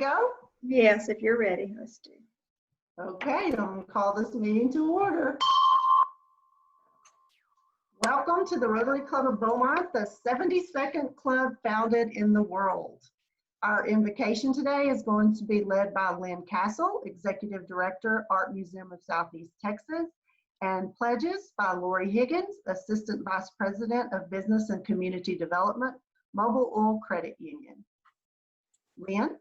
go? Yes, if you're ready, let's do. Okay, I'm going to call this meeting to order. Welcome to the Rotary Club of Beaumont, the 72nd club founded in the world. Our invocation today is going to be led by Lynn Castle, Executive Director, Art Museum of Southeast Texas, and pledges by Lori Higgins, Assistant Vice President of Business and Community Development, Mobile Oil Credit Union. Lynn?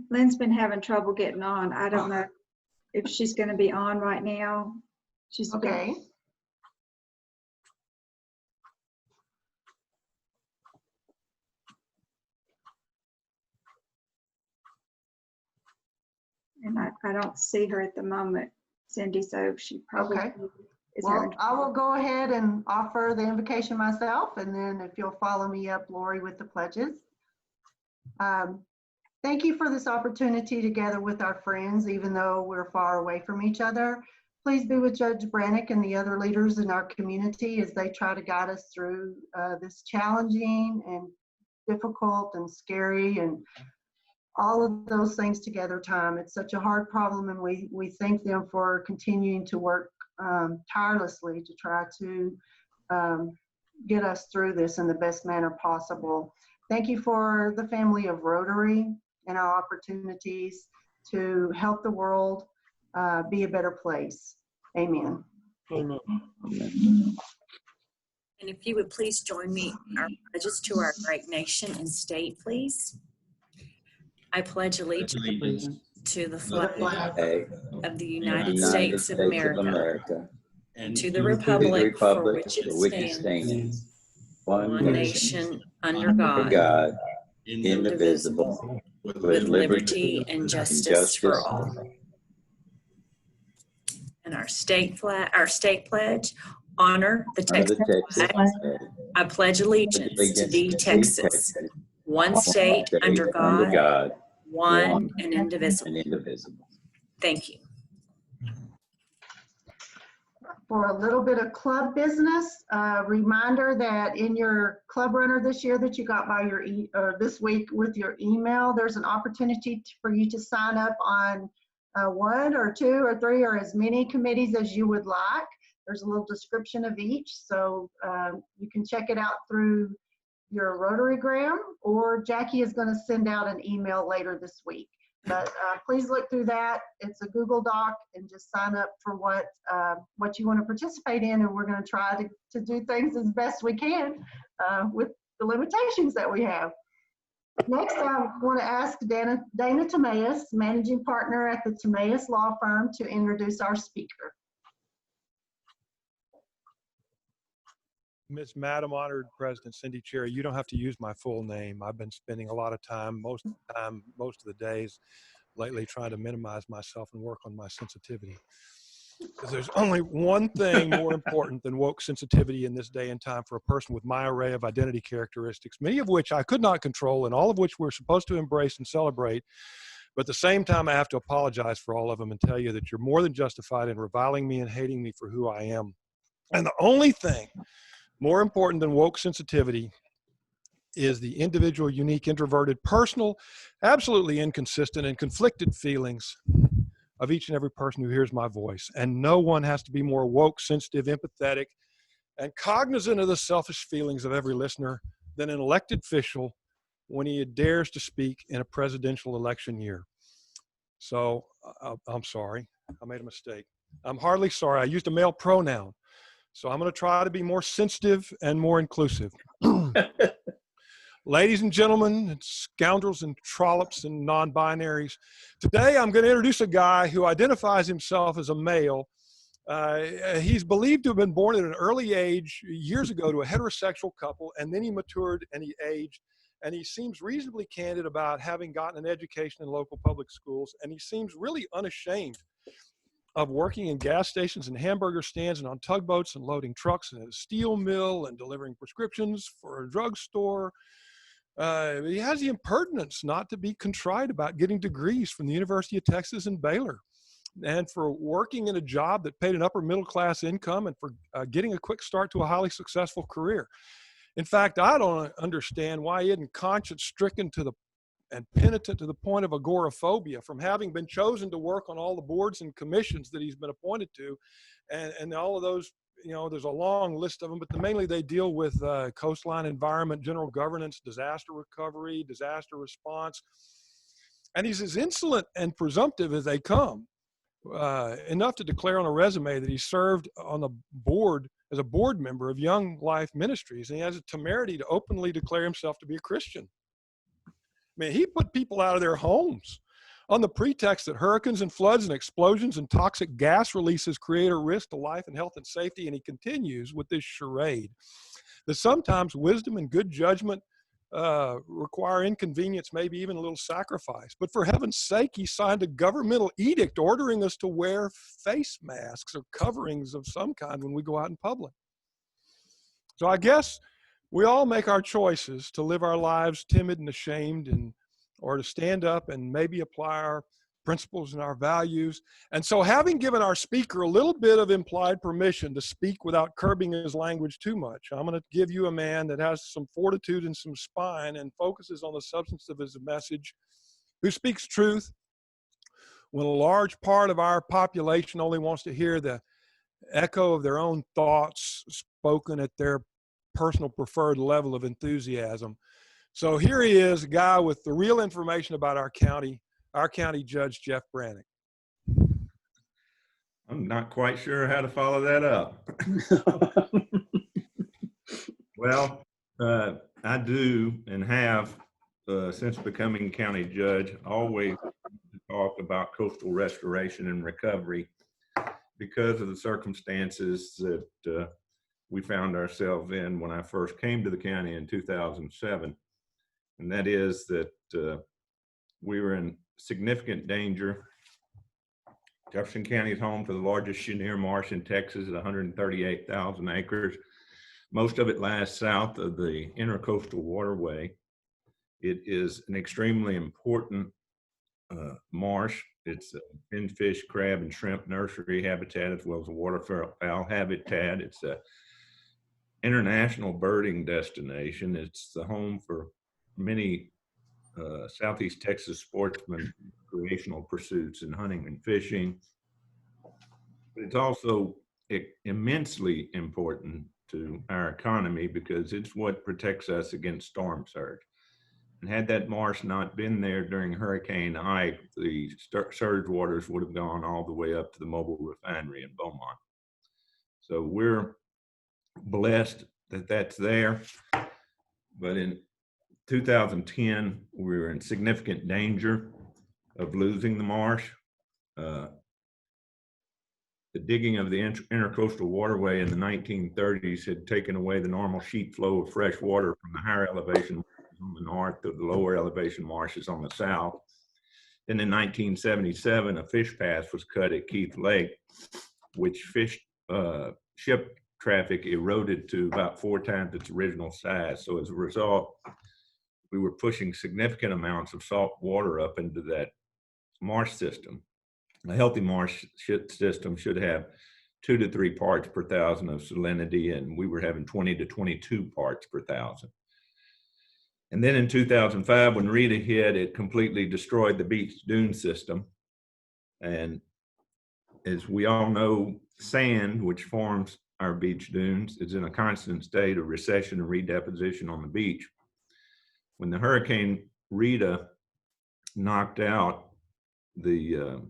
Lynn's been having trouble getting on. I don't know if she's going to be on right now. She's okay. And I don't see her at the moment, Cindy, so she probably is having trouble. I will go ahead and offer the invocation myself, and then if you'll follow me up, Lori, with the pledges. Thank you for this opportunity to gather with our friends, even though we're far away from each other. Please be with Judge Branick and the other leaders in our community as they try to guide us through this challenging and difficult and scary and all of those things together time. It's such a hard problem, and we thank them for continuing to work tirelessly to try to get us through this in the best manner possible. Thank you for the family of Rotary and our opportunities to help the world be a better place. Amen. Amen. And if you would please join me in our pledges to our great nation and state, please. I pledge allegiance to the flag of the United States of America, and to the republic for which it stands, one nation under God, indivisible, with liberty and justice for all. And our state pledge: honor the Texas flag. I pledge allegiance to thee, Texas, one state under God, one and indivisible. Thank you. For a little bit of club business, reminder that in your club runner this year that you got by your this week with your email, there's an opportunity for you to sign up on one or two or three or as many committees as you would like. There's a little description of each, so you can check it out through your Rotarygram, or Jackie is going to send out an email later this week. But please look through that. It's a Google Doc, and just sign up for what you want to participate in, and we're going to try to do things as best we can with the limitations that we have. Next, I want to ask Dana Timaeus, Managing Partner at the Timaeus Law Firm, to introduce our speaker. Madam Honored President Cindy Cherry, you don't have to use my full name. I've been spending a lot of time, most of the days lately, trying to minimize myself and work on my sensitivity. Because there's only one thing more important than woke sensitivity in this day and time for a person with my array of identity characteristics, many of which I could not control and all of which we're supposed to embrace and celebrate. But at the same time, I have to apologize for all of them and tell you that you're more than justified in reviling me and hating me for who I am. And the only thing more important than woke sensitivity is the individual, unique, introverted, personal, absolutely inconsistent and conflicted feelings of each and every person who hears my voice. And no one has to be more woke, sensitive, empathetic, and cognizant of the selfish feelings of every listener than an elected official when he dares to speak in a presidential election year. So I'm sorry, I made a mistake. I'm hardly sorry, I used a male pronoun. So I'm going to try to be more sensitive and more inclusive. Ladies and gentlemen, and scoundrels and trollops and non-binaries, today I'm going to introduce a guy who identifies himself as a male. He's believed to have been born at an early age years ago to a heterosexual couple, and then he matured and he aged, and he seems reasonably candid about having gotten an education in local public schools, and he seems really unashamed of working in gas stations and hamburger stands and on tugboats and loading trucks and at a steel mill and delivering prescriptions for a drugstore. He has the impertinence not to be contrite about getting degrees from the University of Texas and Baylor, and for working in a job that paid an upper middle class income, and for getting a quick start to a highly successful career. In fact, I don't understand why he isn't conscience-stricken and penitent to the point of agoraphobia from having been chosen to work on all the boards and commissions that he's been appointed to. And all of those, there's a long list of them, but mainly they deal with coastline environment, general governance, disaster recovery, disaster response. And he's as insolent and presumptive as they come, enough to declare on a resume that he served on the board as a board member of Young Life Ministries. And he has a temerity to openly declare himself to be a Christian. I mean, he put people out of their homes on the pretext that hurricanes and floods and explosions and toxic gas releases create a risk to life and health and safety. And he continues with this charade that sometimes wisdom and good judgment require inconvenience, maybe even a little sacrifice. But for heaven's sake, he signed a governmental edict ordering us to wear face masks or coverings of some kind when we go out in public. So I guess we all make our choices to live our lives timid and ashamed, or to stand up and maybe apply our principles and our values. And so, having given our speaker a little bit of implied permission to speak without curbing his language too much, I'm going to give you a man that has some fortitude and some spine and focuses on the substance of his message, who speaks truth when a large part of our population only wants to hear the echo of their own thoughts spoken at their personal preferred level of enthusiasm. So here he is, a guy with the real information about our county Judge Jeff Branick. I'm not quite sure how to follow that up. Well, I do and have, since becoming county judge, always talked about coastal restoration and recovery because of the circumstances that we found ourselves in when I first came to the county in 2007. And that is that we were in significant danger. Jefferson County is home to the largest Chenier Marsh in Texas at 138,000 acres. Most of it lies south of the Intercoastal Waterway. It is an extremely important marsh. It's a finfish, crab, and shrimp nursery habitat, as well as a waterfowl habitat. It's a international birding destination. It's the home for many Southeast Texas sportsmen, recreational pursuits in hunting and fishing. But it's also immensely important to our economy because it's what protects us against storm surge. And had that marsh not been there during Hurricane Ike, the surge waters would have gone all the way up to the mobile refinery in Beaumont. So we're blessed that that's there. But in 2010, we were in significant danger of losing the marsh. The digging of the Intercoastal Waterway in the 1930s had taken away the normal sheet flow of fresh water from the higher elevation marshes on the north to the lower elevation marshes on the south. Then in 1977, a fish path was cut at Keith Lake, which ship traffic eroded to about 4 times its original size. So as a result, we were pushing significant amounts of salt water up into that marsh system. A healthy marsh system should have 2 to 3 parts per thousand of salinity, and we were having 20 to 22 parts per thousand. And then in 2005, when Rita hit, it completely destroyed the beach dune system. And as we all know, sand, which forms our beach dunes, is in a constant state of recession and redeposition on the beach. When the Hurricane Rita knocked out the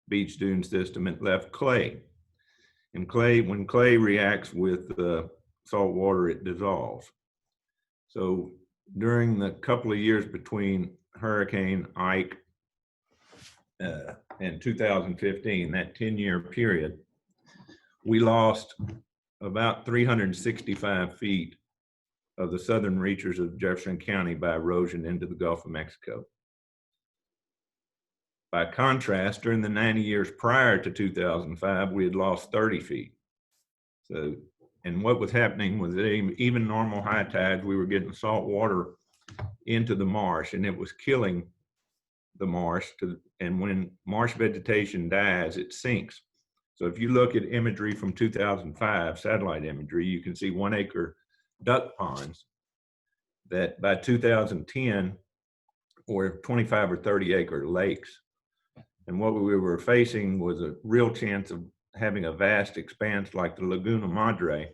beach dune system, it left clay. And when clay reacts with salt water, it dissolves. So during the couple of years between Hurricane Ike and 2015, that 10-year period, we lost about 365 feet of the southern reaches of Jefferson County by erosion into the Gulf of Mexico. By contrast, during the 90 years prior to 2005, we had lost 30 feet. So, and what was happening was that even normal high tides, we were getting salt water into the marsh, and it was killing the marsh. And when marsh vegetation dies, it sinks. So if you look at imagery from 2005, satellite imagery, you can see 1 acre duck ponds that by 2010 were 25 or 30 acre lakes. And what we were facing was a real chance of having a vast expanse like the Laguna Madre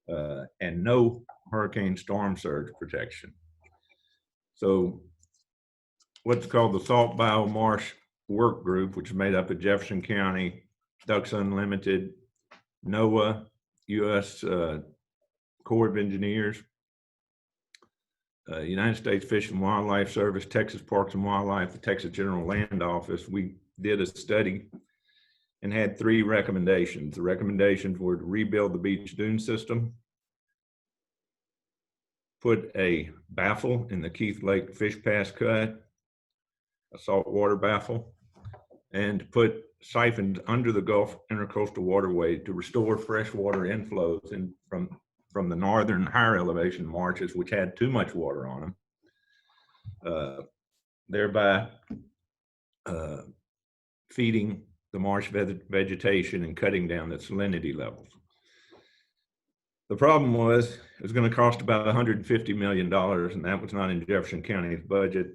and no hurricane storm surge protection. So what's called the Salt Biomarsh Work Group, which is made up of Jefferson County, Ducks Unlimited, NOAA, U.S. Corps of Engineers, United States Fish and Wildlife Service, Texas Parks and Wildlife, the Texas General Land Office. We did a study and had 3 recommendations. The recommendations were to rebuild the beach dune system, put a baffle in the Keith Lake Fish Pass Cut, a saltwater baffle, and put siphons under the Gulf Intercoastal Waterway to restore freshwater inflows from the northern higher elevation marshes, which had too much water on them, thereby feeding the marsh vegetation and cutting down the salinity levels. The problem was it was going to cost about $150 million, and that was not in Jefferson County's budget.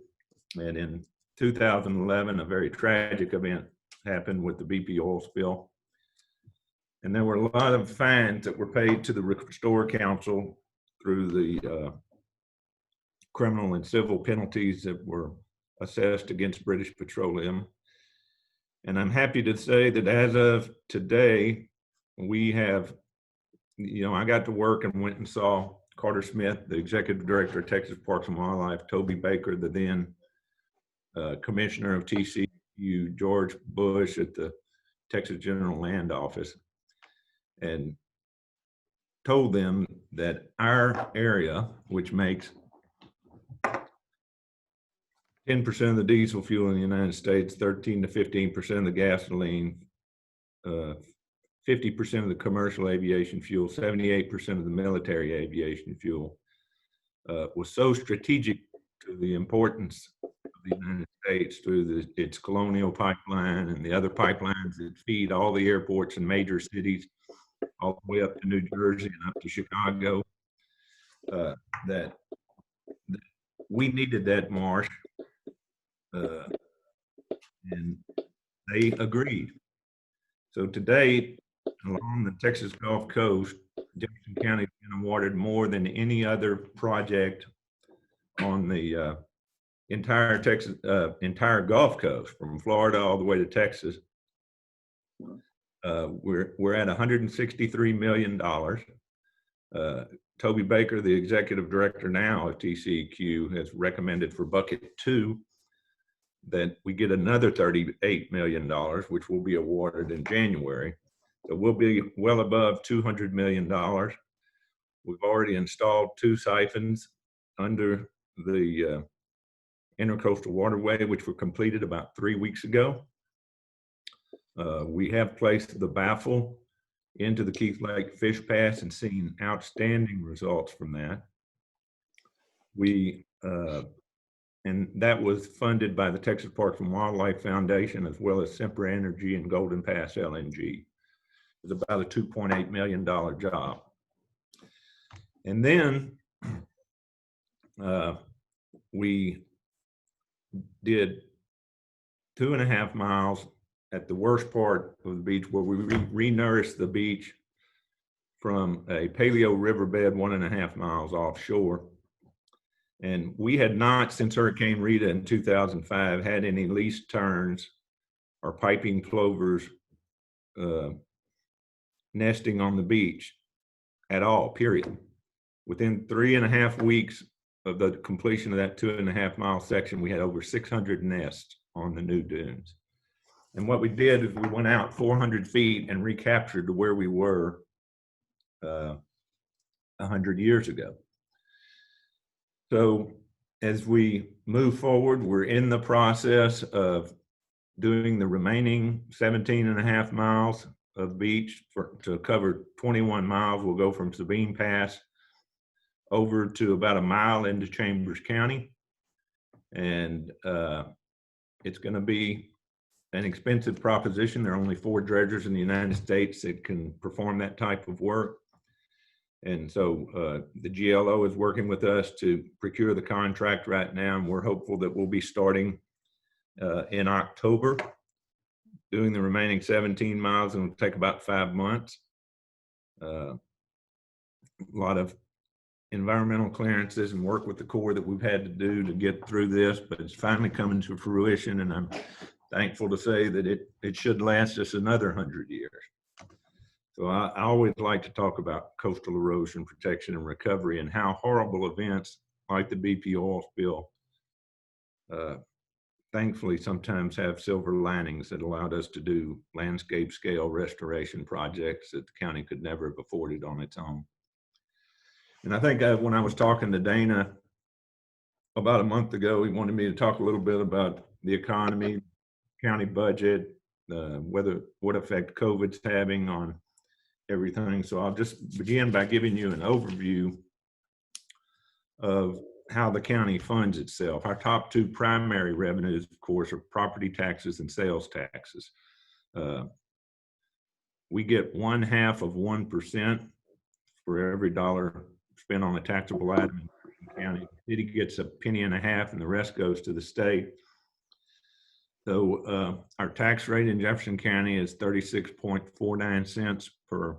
And in 2011, a very tragic event happened with the BP oil spill. And there were a lot of fines that were paid to the Restore Council through the criminal and civil penalties that were assessed against British Petroleum. And I'm happy to say that as of today, we have, I got to work and went and saw Carter Smith, the executive director of Texas Parks and Wildlife, Toby Baker, the then commissioner of TCU, George Bush at the Texas General Land Office, and told them that our area, which makes 10% of the diesel fuel in the United States, 13 to 15% of the gasoline, 50% of the commercial aviation fuel, 78% of the military aviation fuel, was so strategic to the importance of the United States through its Colonial Pipeline and the other pipelines that feed all the airports in major cities, all the way up to New Jersey and up to Chicago, that we needed that marsh, and they agreed. So today, along the Texas Gulf Coast, Jefferson County has been awarded more than any other project on the entire Gulf Coast, from Florida all the way to Texas. We're at $163 million. Toby Baker, the executive director now of TCEQ, has recommended for bucket 2 that we get another $38 million, which will be awarded in January. So we'll be well above $200 million. We've already installed 2 siphons under the Intercoastal Waterway, which were completed about 3 weeks ago. We have placed the baffle into the Keith Lake Fish Pass and seen outstanding results from that. And that was funded by the Texas Parks and Wildlife Foundation, as well as Sempra Energy and Golden Pass LNG. It was about a $2.8 million job. And then we did 2.5 miles at the worst part of the beach, where we re-nourished the beach from a paleo riverbed 1.5 miles offshore. And we had not, since Hurricane Rita in 2005, had any least terns or piping plovers nesting on the beach at all, period. Within 3.5 weeks of the completion of that 2.5 mile section, we had over 600 nests on the new dunes. And what we did is we went out 400 feet and recaptured to where we were 100 years ago. So as we move forward, we're in the process of doing the remaining 17.5 miles of beach to cover 21 miles. We'll go from Sabine Pass over to about 1 mile into Chambers County. And it's going to be an expensive proposition. There are only 4 dredgers in the United States that can perform that type of work. And so the GLO is working with us to procure the contract right now, and we're hopeful that we'll be starting in October, doing the remaining 17 miles, and it'll take about 5 months. A lot of environmental clearances and work with the Corps that we've had to do to get through this, but it's finally coming to fruition, and I'm thankful to say that it should last us another 100 years. So I always like to talk about coastal erosion protection and recovery, and how horrible events like the BP oil spill thankfully sometimes have silver linings that allowed us to do landscape scale restoration projects that the county could never have afforded on its own. And I think when I was talking to Dana about a month ago, he wanted me to talk a little bit about the economy, county budget, what effect COVID's having on everything. So I'll just begin by giving you an overview of how the county funds itself. Our top two primary revenues, of course, are property taxes and sales taxes. We get 1/2 of 1% for every dollar spent on a taxable item in the county. The city gets 1.5 pennies, and the rest goes to the state. So our tax rate in Jefferson County is 36.49 cents per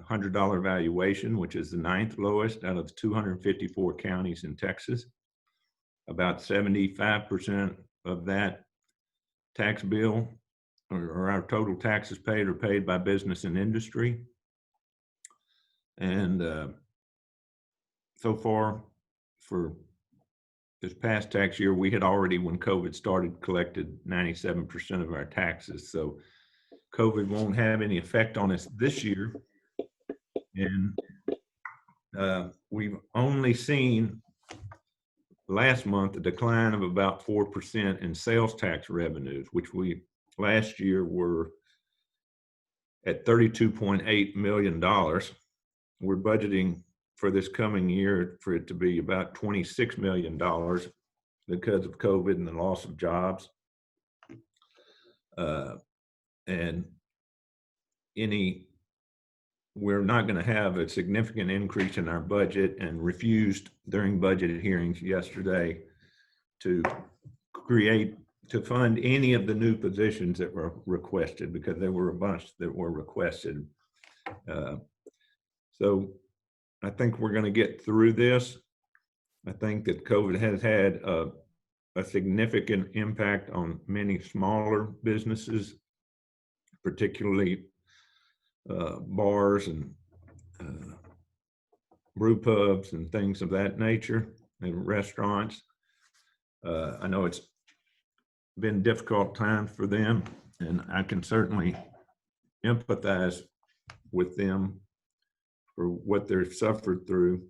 $100 valuation, which is the 9th lowest out of the 254 counties in Texas. About 75% of that tax bill, or our total taxes paid, are paid by business and industry. And so far, for this past tax year, we had already, when COVID started, collected 97% of our taxes. So COVID won't have any effect on us this year. And we've only seen last month a decline of about 4% in sales tax revenues, which we last year were at $32.8 million. We're budgeting for this coming year for it to be about $26 million because of COVID and the loss of jobs. And we're not going to have a significant increase in our budget, and refused during budget hearings yesterday to fund any of the new positions that were requested, because there were a bunch that were requested. So I think we're going to get through this. I think that COVID has had a significant impact on many smaller businesses, particularly bars and brew pubs and things of that nature, and restaurants. I know it's been difficult times for them, and I can certainly empathize with them for what they've suffered through.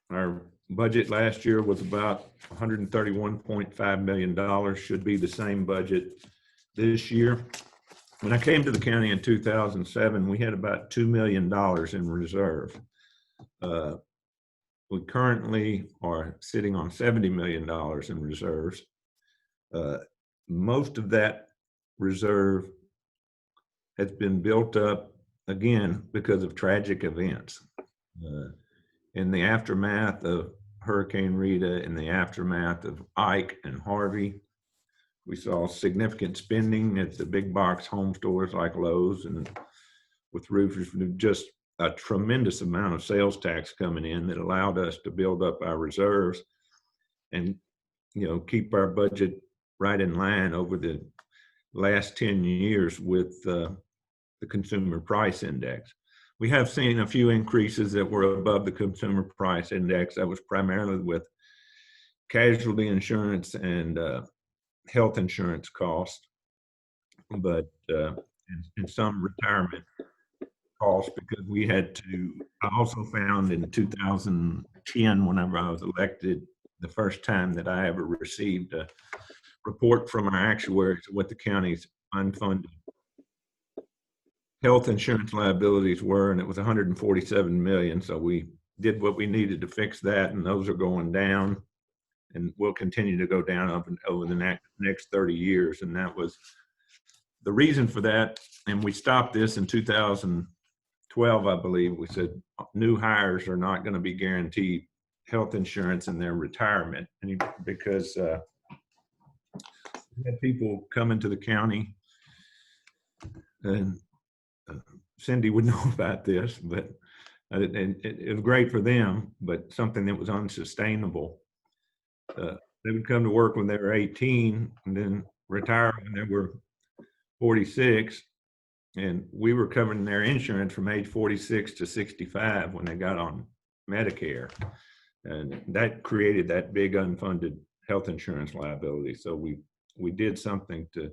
Our budget last year was about $131.5 million, should be the same budget this year. When I came to the county in 2007, we had about $2 million in reserve. We currently are sitting on $70 million in reserves. Most of that reserve has been built up, again, because of tragic events. In the aftermath of Hurricane Rita, in the aftermath of Ike and Harvey, we saw significant spending at the big box home stores like Lowe's, and with roofers, just a tremendous amount of sales tax coming in that allowed us to build up our reserves and, keep our budget right in line over the last 10 years with the consumer price index. We have seen a few increases that were above the consumer price index. That was primarily with casualty insurance and health insurance costs, but and some retirement costs, because we had to. I also found in 2010, whenever I was elected, the first time that I ever received a report from our actuaries of what the county's unfunded health insurance liabilities were, and it was 147 million. So we did what we needed to fix that, and those are going down, and will continue to go down over the next 30 years. And that was the reason for that, and we stopped this in 2012, I believe, we said new hires are not going to be guaranteed health insurance in their retirement because we had people come into the county, and Cindy would know about this, but it was great for them, but something that was unsustainable. They would come to work when they were 18 and then retire when they were 46. And we were covering their insurance from age 46 to 65 when they got on Medicare. And that created that big unfunded health insurance liability. So we did something to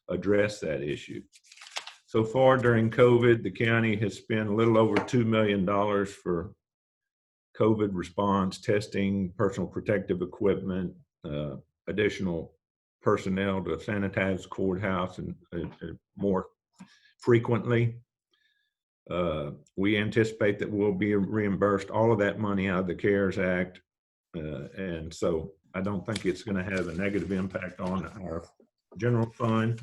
address that issue. So far during COVID, the county has spent a little over $2 million for COVID response, testing, personal protective equipment, additional personnel to sanitize the courthouse and more frequently. We anticipate that we'll be reimbursed all of that money out of the CARES Act. And so I don't think it's going to have a negative impact on our general fund.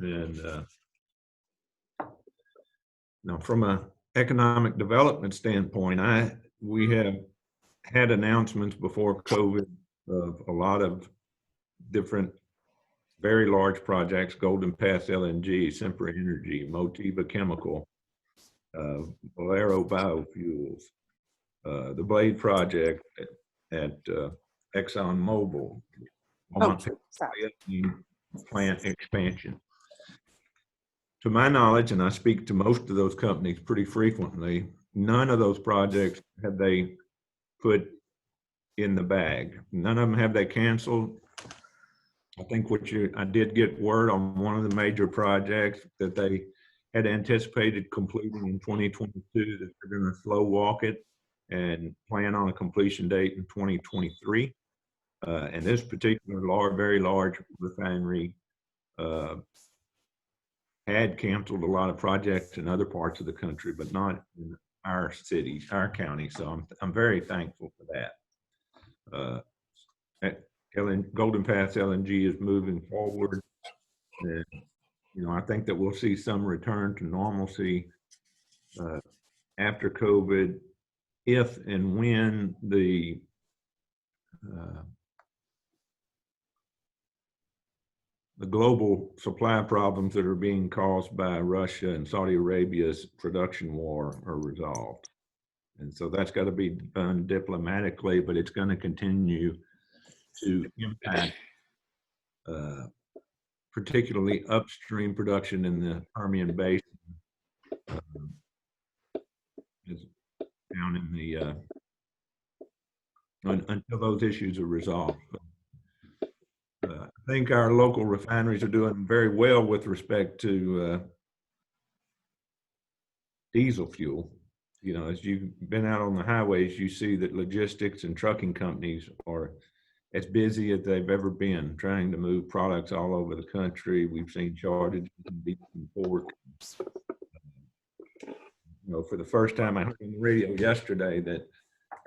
And now from an economic development standpoint, we have had announcements before COVID of a lot of different very large projects: Golden Pass LNG, Sempra Energy, Motiva Chemical, Valero Biofuels, the Blade Project at Exxon Mobil, Beaumont plant expansion. To my knowledge, and I speak to most of those companies pretty frequently, none of those projects have they put in the bag. None of them have they canceled. I think I did get word on one of the major projects that they had anticipated completing in 2022, that they're going to slow walk it and plan on a completion date in 2023. And this particular very large refinery had canceled a lot of projects in other parts of the country, but not in our city, our county. So I'm very thankful for that. Golden Pass LNG is moving forward. And, I think that we'll see some return to normalcy after COVID, if and when the global supply problems that are being caused by Russia and Saudi Arabia's production war are resolved. And so that's got to be done diplomatically, but it's going to continue to impact particularly upstream production in the Permian Basin, down in the until those issues are resolved. I think our local refineries are doing very well with respect to diesel fuel. As you've been out on the highways, you see that logistics and trucking companies are as busy as they've ever been trying to move products all over the country. We've seen shortages in beef and pork. For the first time, I heard on the radio yesterday that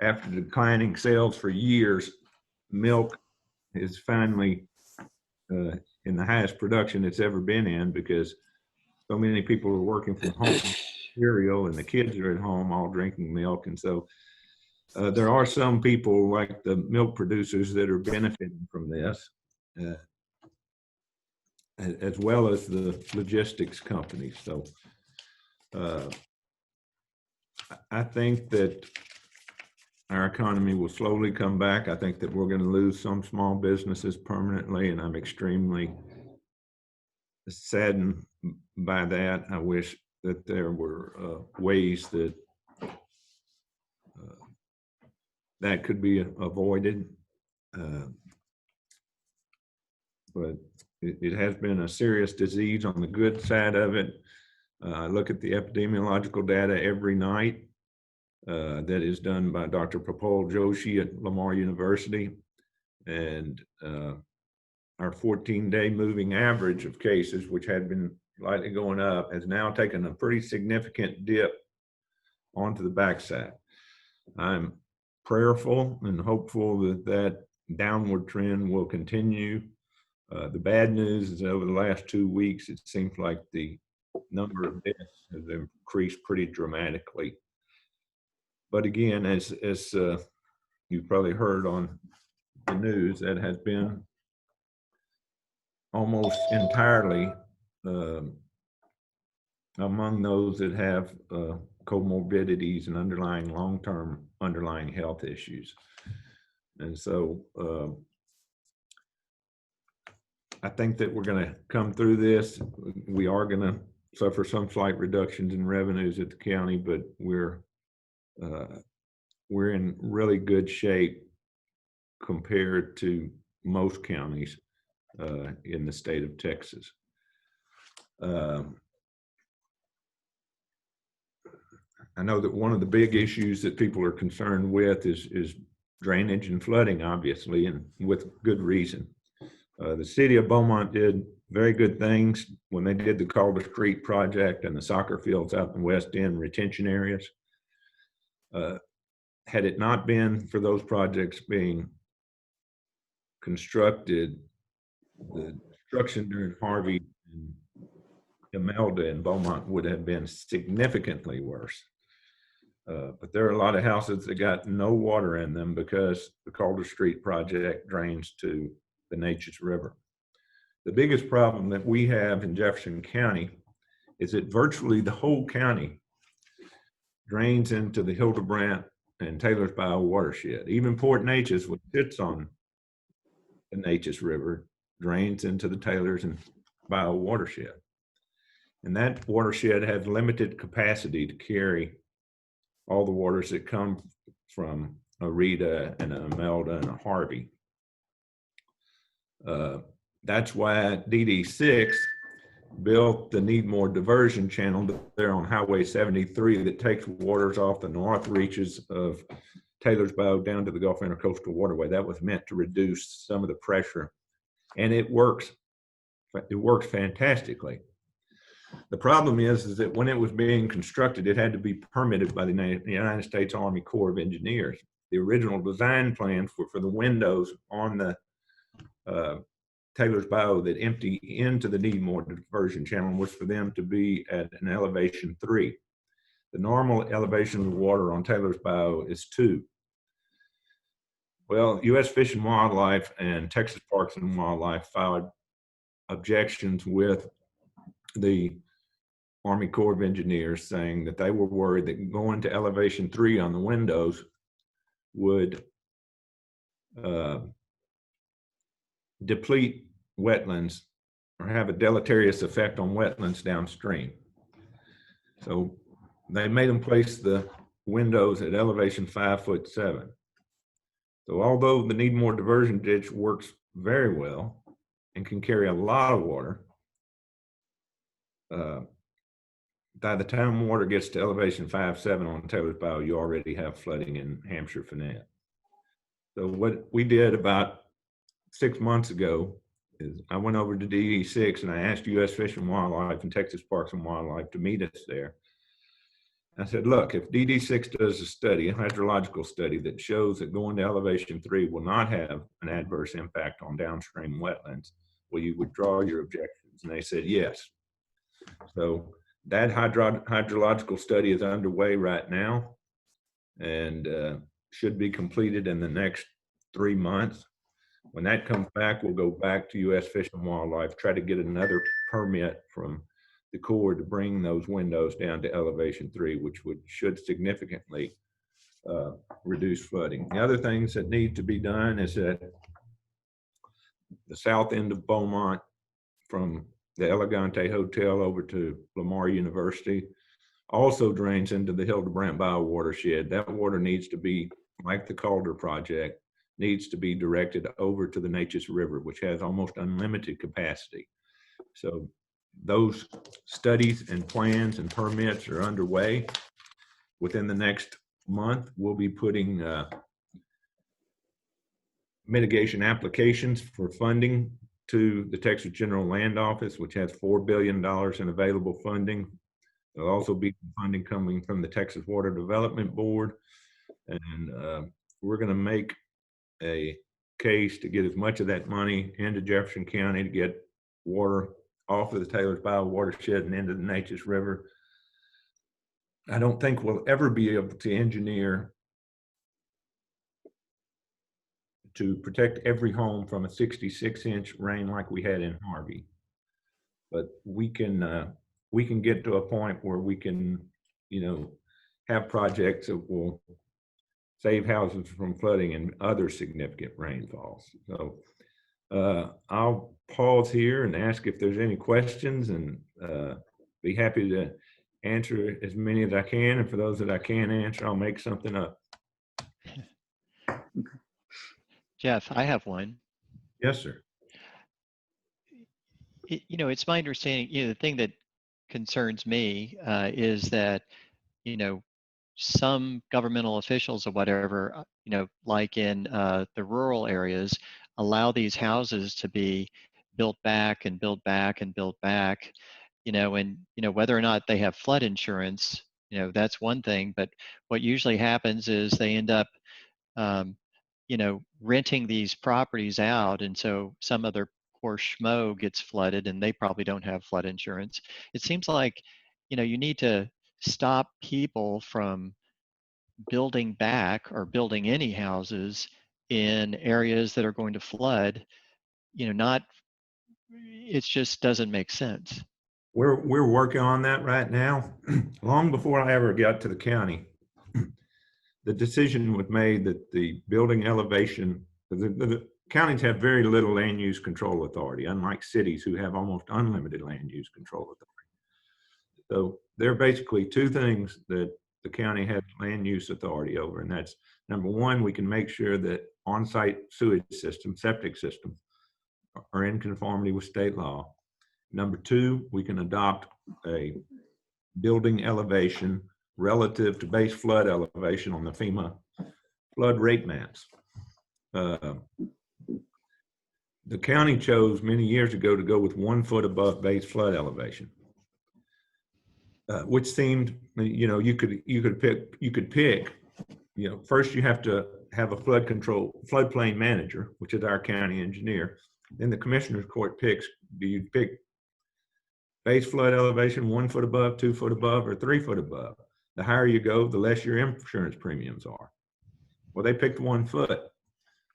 after declining sales for years, milk is finally in the highest production it's ever been in, because so many people are working from home, cereal, and the kids are at home all drinking milk. And so there are some people like the milk producers that are benefiting from this, as well as the logistics companies. So I think that our economy will slowly come back. I think that we're going to lose some small businesses permanently, and I'm extremely saddened by that. I wish that there were ways that that could be avoided. But it has been a serious disease on the good side of it. I look at the epidemiological data every night that is done by Dr. Prapul Joshi at Lamar University. And our 14-day moving average of cases, which had been slightly going up, has now taken a pretty significant dip onto the backside. I'm prayerful and hopeful that that downward trend will continue. The bad news is over the last 2 weeks, it seems like the number of deaths has increased pretty dramatically. But again, as you've probably heard on the news, that has been almost entirely among those that have comorbidities and underlying long-term underlying health issues. And so I think that we're going to come through this. We are going to suffer some slight reductions in revenues at the county, but we're in really good shape compared to most counties in the state of Texas. I know that one of the big issues that people are concerned with is drainage and flooding, obviously, and with good reason. The city of Beaumont did very good things when they did the Calder Street project and the soccer fields out in the West End retention areas. Had it not been for those projects being constructed, the destruction during Harvey and Imelda in Beaumont would have been significantly worse. But there are a lot of houses that got no water in them because the Calder Street project drains to the Neches River. The biggest problem that we have in Jefferson County is that virtually the whole county drains into the Hildebrandt and Taylor's Bayou watershed. Even Port Neches, which sits on the Neches River, drains into the Taylor's and Bayou watershed. And that watershed has limited capacity to carry all the waters that come from a Rita and a Imelda and a Harvey. That's why DD6 built the Need More Diversion Channel there on Highway 73 that takes waters off the north reaches of Taylor's Bayou down to the Gulf Intercoastal Waterway. That was meant to reduce some of the pressure, and it works. It works fantastically. The problem is that when it was being constructed, it had to be permitted by the United States Army Corps of Engineers. The original design plans were for the windows on the Taylor's Bayou that empty into the Need More Diversion Channel was for them to be at an elevation 3. The normal elevation of water on Taylor's Bayou is 2. Well, U.S. Fish and Wildlife and Texas Parks and Wildlife filed objections with the Army Corps of Engineers saying that they were worried that going to elevation 3 on the windows would deplete wetlands or have a deleterious effect on wetlands downstream. So they made them place the windows at elevation 5'7". So although the Need More Diversion ditch works very well and can carry a lot of water, by the time water gets to elevation 5'7" on Taylor's Bayou, you already have flooding in Hampshire Finette. So what we did about 6 months ago is I went over to DD6 and I asked U.S. Fish and Wildlife and Texas Parks and Wildlife to meet us there. I said, look, if DD6 does a study, a hydrological study that shows that going to elevation 3 will not have an adverse impact on downstream wetlands, will you withdraw your objections? And they said, yes. So that hydrological study is underway right now and should be completed in the next 3 months. When that comes back, we'll go back to U.S. Fish and Wildlife, try to get another permit from the Corps to bring those windows down to elevation 3, which should significantly reduce flooding. The other things that need to be done is that the south end of Beaumont, from the Elegante Hotel over to Lamar University, also drains into the Hildebrandt Bayou watershed. That water needs to be, like the Calder project, needs to be directed over to the Neches River, which has almost unlimited capacity. So those studies and plans and permits are underway. Within the next month, we'll be putting mitigation applications for funding to the Texas General Land Office, which has $4 billion in available funding. There'll also be funding coming from the Texas Water Development Board. And we're going to make a case to get as much of that money into Jefferson County to get water off of the Taylor's Bayou watershed and into the Natchez River. I don't think we'll ever be able to engineer to protect every home from a 66-inch rain like we had in Harvey. But we can get to a point where we can, have projects that will save houses from flooding and other significant rainfalls. So I'll pause here and ask if there's any questions, and be happy to answer as many as I can. And for those that I can't answer, I'll make something up. Jeff, I have one. Yes, sir. It's my understanding, the thing that concerns me is that, some governmental officials or whatever, like in the rural areas, allow these houses to be built back and built back and built back, and, whether or not they have flood insurance, that's one thing. But what usually happens is they end up, renting these properties out. And so some other poor schmo gets flooded and they probably don't have flood insurance. It seems like, you need to stop people from building back or building any houses in areas that are going to flood. It just doesn't make sense. We're working on that right now. Long before I ever got to the county, the decision was made that the building elevation, the counties have very little land use control authority, unlike cities who have almost unlimited land use control authority. So there are basically two things that the county has land use authority over, and that's number one, we can make sure that on-site sewage systems, septic systems are in conformity with state law. Number two, we can adopt a building elevation relative to base flood elevation on the FEMA flood rate maps. The county chose many years ago to go with 1 foot above base flood elevation, which seemed, you could pick, first you have to have a floodplain manager, which is our county engineer. Then the commissioner's court picks, do you pick base flood elevation 1 foot above, 2 foot above, or 3 foot above? The higher you go, the less your insurance premiums are. Well, they picked 1 foot.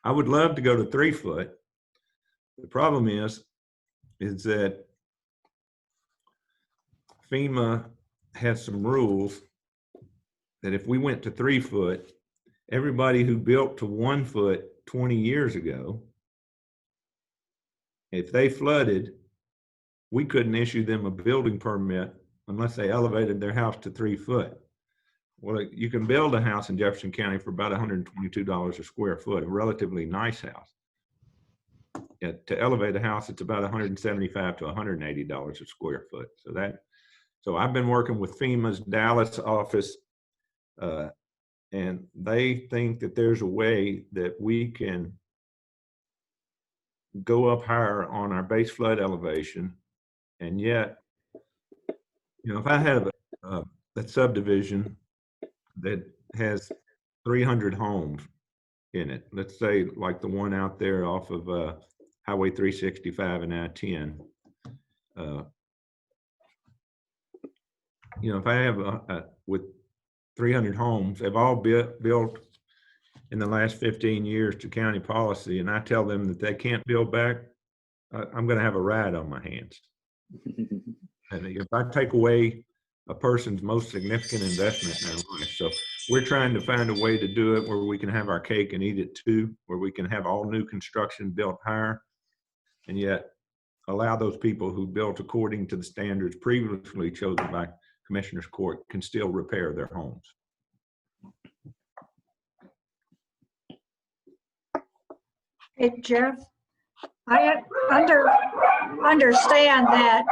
I would love to go to 3 foot. The problem is that FEMA has some rules that if we went to 3 foot, everybody who built to 1 foot 20 years ago, if they flooded, we couldn't issue them a building permit unless they elevated their house to 3 foot. Well, you can build a house in Jefferson County for about $122 a square foot, a relatively nice house. To elevate a house, it's about $175 to $180 a square foot. So I've been working with FEMA's Dallas office, and they think that there's a way that we can go up higher on our base flood elevation. And yet, if I have a subdivision that has 300 homes in it, let's say like the one out there off of Highway 365 and I-10, if I have with 300 homes, they've all built in the last 15 years to county policy, and I tell them that they can't build back, I'm going to have a riot on my hands. And if I take away a person's most significant investment in their life, so we're trying to find a way to do it where we can have our cake and eat it too, where we can have all new construction built higher, and yet allow those people who built according to the standards previously chosen by Commissioner's Court can still repair their homes. Hey, Jeff, I understand that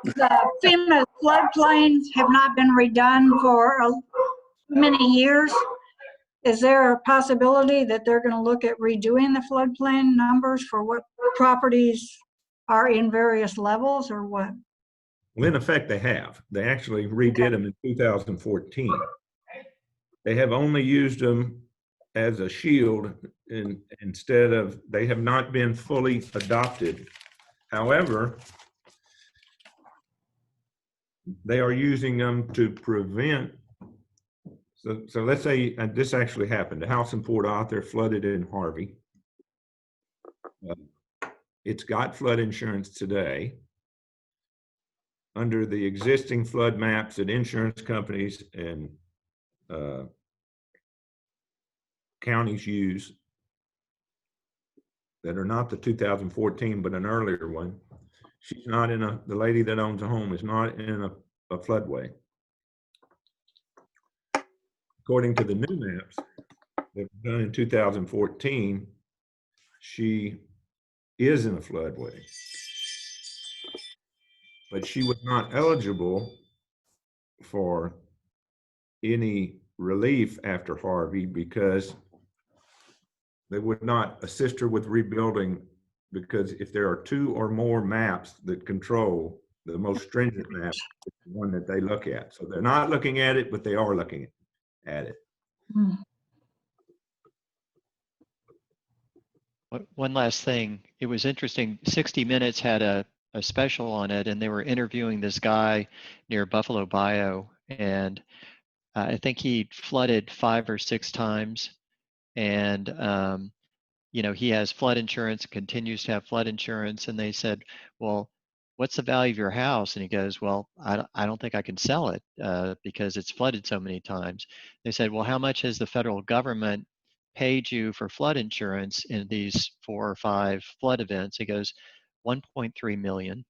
the FEMA floodplains have not been redone for many years. Is there a possibility that they're going to look at redoing the floodplain numbers for what properties are in various levels, or what? Well, in effect, they have. They actually redid them in 2014. They have only used them as a shield instead of, they have not been fully adopted. However, they are using them to prevent. So let's say this actually happened. The house in Port Arthur flooded in Harvey. It's got flood insurance today. Under the existing flood maps that insurance companies and counties use that are not the 2014, but an earlier one, she's not in the lady that owns a home is not in a floodway. According to the new maps that were done in 2014, she is in a floodway. But she was not eligible for any relief after Harvey because they would not assist her with rebuilding, because if there are 2 or more maps that control the most stringent map, it's the one that they look at. So they're not looking at it, but they are looking at it. One last thing. It was interesting. 60 Minutes had a special on it, and they were interviewing this guy near Buffalo Bio, and I think he flooded 5 or 6 times, and you know, he has flood insurance, continues to have flood insurance, and they said, well, what's the value of your house? And he goes, well, I don't think I can sell it because it's flooded so many times. They said, well, how much has the federal government paid you for flood insurance in these 4 or 5 flood events? He goes, 1.3 million.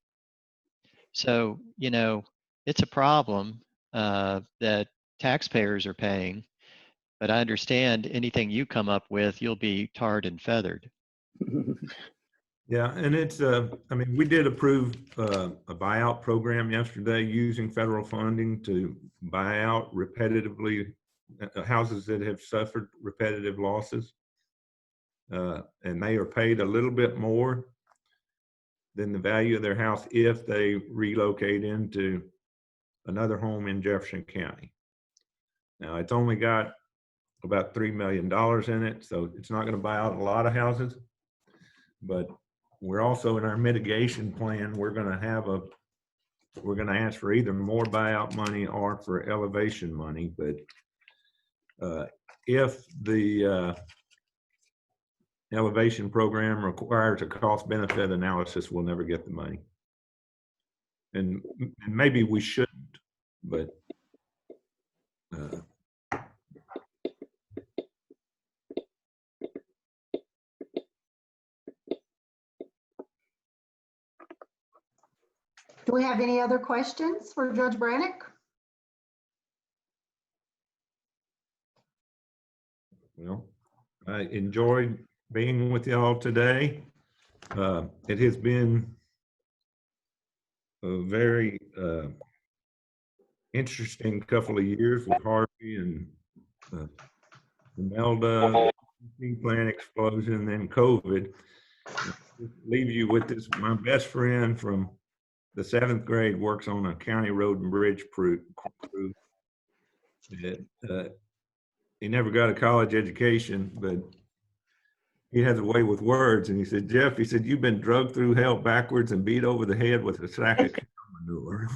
So, you know, it's a problem that taxpayers are paying, but I understand anything you come up with, you'll be tarred and feathered. Yeah, and it's, I mean, we did approve a buyout program yesterday using federal funding to buy out repetitively houses that have suffered repetitive losses. And they are paid a little bit more than the value of their house if they relocate into another home in Jefferson County. Now, it's only got about $3 million in it, so it's not going to buy out a lot of houses. But we're also in our mitigation plan, we're going to ask for either more buyout money or for elevation money. But if the elevation program requires a cost benefit analysis, we'll never get the money. And maybe we shouldn't, but Do we have any other questions for Judge Branick? well, I enjoyed being with y'all today. It has been a very interesting couple of years with Harvey and Imelda, plan explosion, then COVID. Leave you with this. My best friend from the 7th grade works on a county road and bridge crew. He never got a college education, but he has a way with words. And he said, Jeff, he said, you've been drugged through hell backwards and beat over the head with a sack of cow manure.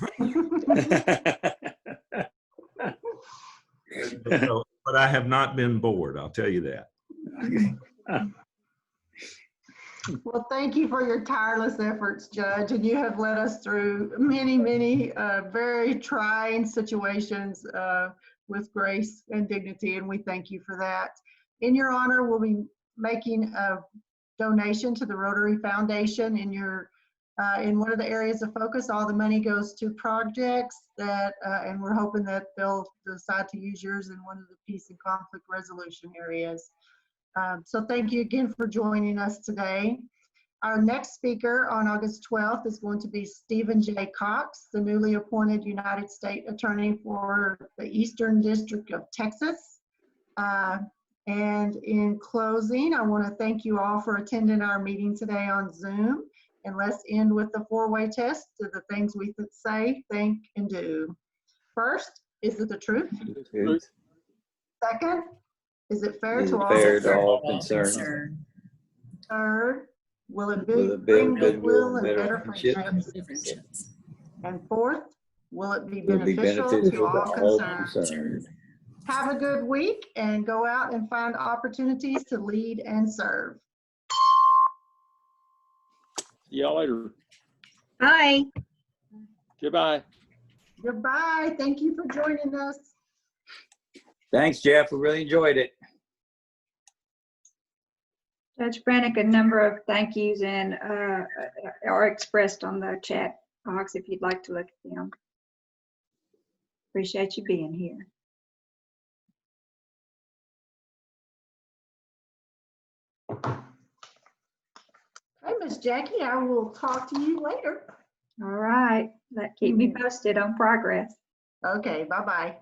But I have not been bored, I'll tell you that. Well, thank you for your tireless efforts, Judge, and you have led us through many, many very trying situations with grace and dignity, and we thank you for that. In your honor, we'll be making a donation to the Rotary Foundation in one of the areas of focus. All the money goes to projects that, and we're hoping that they'll decide to use yours in one of the peace and conflict resolution areas. So thank you again for joining us today. Our next speaker on August 12th is going to be Stephen J. Cox, the newly appointed United States Attorney for the Eastern District of Texas. And in closing, I want to thank you all for attending our meeting today on Zoom. And let's end with the 4-way test of the things we say, think, and do. First, is it the truth? Truth. Second, Is it fair Is to it all fair to concerned? all concerned? Concern. Third, will it Will it bring build goodwill and better better friendship? friendships? And fourth, will it be Will it be beneficial to beneficial to all all concerned? concerned? Have a good week and go out and find opportunities to lead and serve. See y'all later. Bye. Goodbye. Goodbye. Thank you for joining us. Thanks, Jeff. We really enjoyed it. Judge Branick, a number of thank yous and are expressed on the chat box if you'd like to look at them. Appreciate you being here. Hey, Miss Jackie, I will talk to you later. All right. Keep me posted on progress. Okay, bye-bye.